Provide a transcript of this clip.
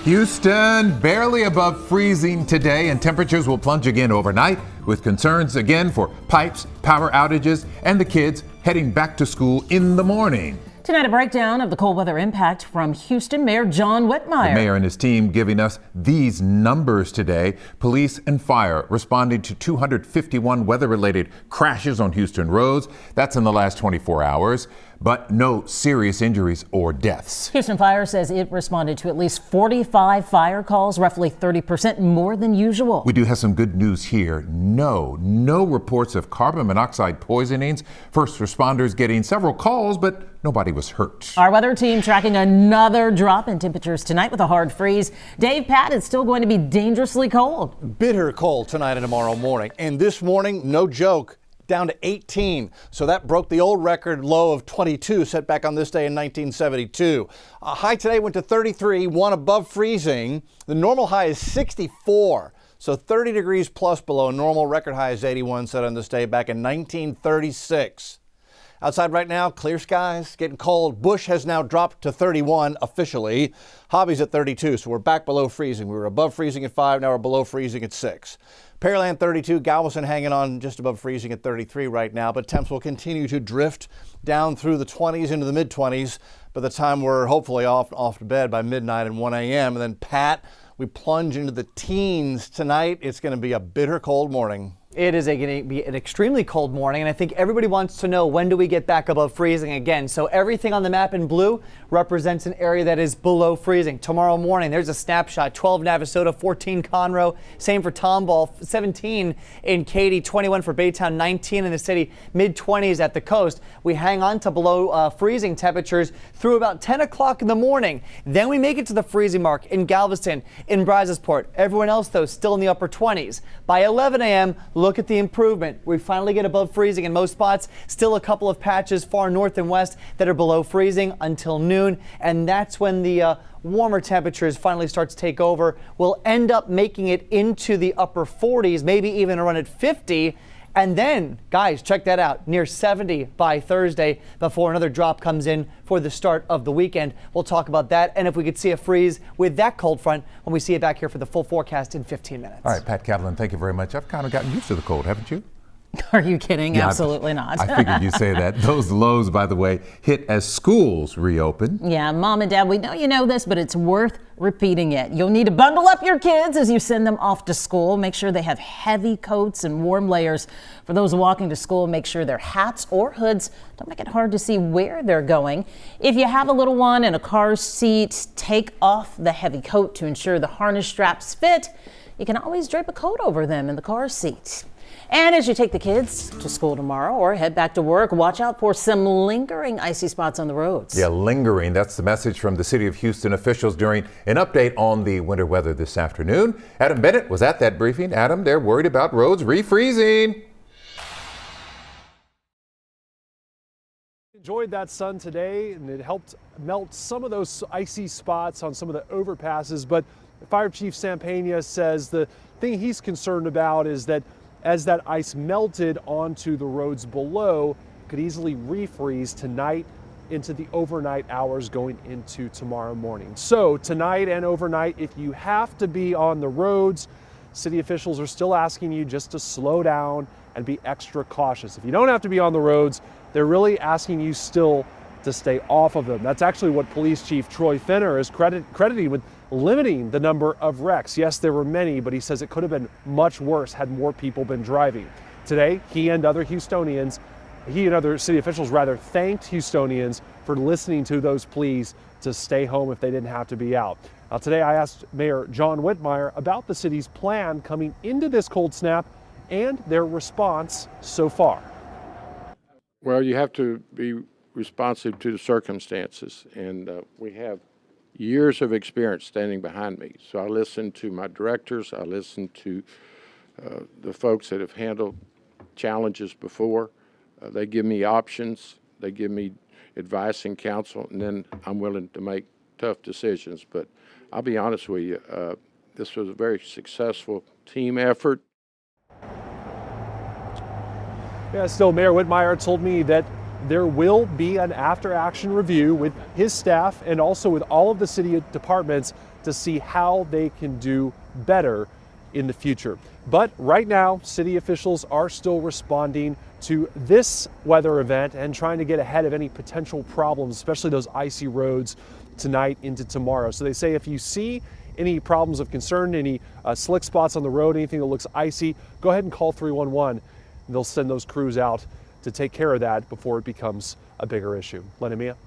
Houston, barely above freezing today, and temperatures will plunge again overnight, with concerns again for pipes, power outages, and the kids heading back to school in the morning. Tonight, a breakdown of the cold weather impact from Houston Mayor John Whitmire. The mayor and his team giving us these numbers today. Police and fire responding to 251 weather-related crashes on Houston roads. That's in the last 24 hours, but no serious injuries or deaths. Houston Fire says it responded to at least 45 fire calls, roughly 30% more than usual. We do have some good news here. No reports of carbon monoxide poisonings. First responders getting several calls, but nobody was hurt. Our weather team tracking another drop in temperatures tonight with a hard freeze. Dave, Pat, it's still going to be dangerously cold. Bitter cold tonight and tomorrow morning. And this morning, no joke, down to 18. So that broke the old record low of 22 set back on this day in 1972. A high today went to 33, one above freezing. The normal high is 64. So 30 degrees plus below normal. Record high is 81 set on this day back in 1936. Outside right now, clear skies, getting cold. Bush has now dropped to 31 officially. Hobby's at 32, so we're back below freezing. We were above freezing at 5, now we're below freezing at 6. Pearland 32, Galveston hanging on just above freezing at 33 right now, but temps will continue to drift down through the 20s into the mid-20s by the time we're hopefully off to bed by midnight and 1 a.m. And then, Pat, we plunge into the teens tonight. It's going to be a bitter cold morning. It is going to be an extremely cold morning, and I think everybody wants to know, when do we get back above freezing again? So everything on the map in blue represents an area that is below freezing. Tomorrow morning, there's a snapshot: 12 Navasota, 14 Conroe, same for Tomball, 17 in Katy, 21 for Baytown, 19 in the city, mid-20s at the coast. We hang on to below freezing temperatures through about 10 o'clock in the morning. Then we make it to the freezing mark in Galveston, in Brazosport. Everyone else, though, still in the upper 20s. By 11 a.m., look at the improvement. We finally get above freezing in most spots. Still a couple of patches far north and west that are below freezing until noon. And that's when the warmer temperatures finally start to take over. We'll end up making it into the upper 40s, maybe even around at 50. And then, guys, check that out, near 70 by Thursday before another drop comes in for the start of the weekend. We'll talk about that, and if we could see a freeze with that cold front when we see it back here for the full forecast in 15 minutes. All right, Pat Catalan, thank you very much. I've kind of gotten used to the cold, haven't you? Are you kidding? Yeah, Absolutely not. I figured you'd say that. Those lows, by the way, hit as schools reopen. Yeah, Mom and Dad, we know you know this, but it's worth repeating it. You'll need to bundle up your kids as you send them off to school. Make sure they have heavy coats and warm layers. For those walking to school, make sure their hats or hoods don't make it hard to see where they're going. If you have a little one in a car seat, take off the heavy coat to ensure the harness straps fit. You can always drape a coat over them in the car seat. And as you take the kids to school tomorrow or head back to work, watch out for some lingering icy spots on the roads. Yeah, lingering. That's the message from the City of Houston officials during an update on the winter weather this afternoon. Adam Bennett was at that briefing. Adam, they're worried about roads refreezing. Enjoyed that sun today, and it helped melt some of those icy spots on some of the overpasses. But Fire Chief Sampena says the thing he's concerned about is that as that ice melted onto the roads below, it could easily refreeze tonight into the overnight hours going into tomorrow morning. So tonight and overnight, if you have to be on the roads, city officials are still asking you just to slow down and be extra cautious. If you don't have to be on the roads, they're really asking you still to stay off of them. That's actually what Police Chief Troy Fenner is crediting with limiting the number of wrecks. Yes, there were many, but he says it could have been much worse had more people been driving. Today, he and other city officials rather, thanked Houstonians for listening to those pleas to stay home if they didn't have to be out. Now, today I asked Mayor John Whitmire about the city's plan coming into this cold snap and their response so far. Well, you have to be responsive to the circumstances, and we have years of experience standing behind me. So I listen to my directors, I listen to the folks that have handled challenges before. They give me options, they give me advice and counsel, and then I'm willing to make tough decisions. But I'll be honest with you, this was a very successful team effort. Yeah, still, Mayor Whitmire told me that there will be an after-action review with his staff and also with all of the city departments to see how they can do better in the future. But right now, city officials are still responding to this weather event and trying to get ahead of any potential problems, especially those icy roads tonight into tomorrow. So they say if you see any problems of concern, any slick spots on the road, anything that looks icy, go ahead and call 311. They'll send those crews out to take care of that before it becomes a bigger issue. Len and Mia?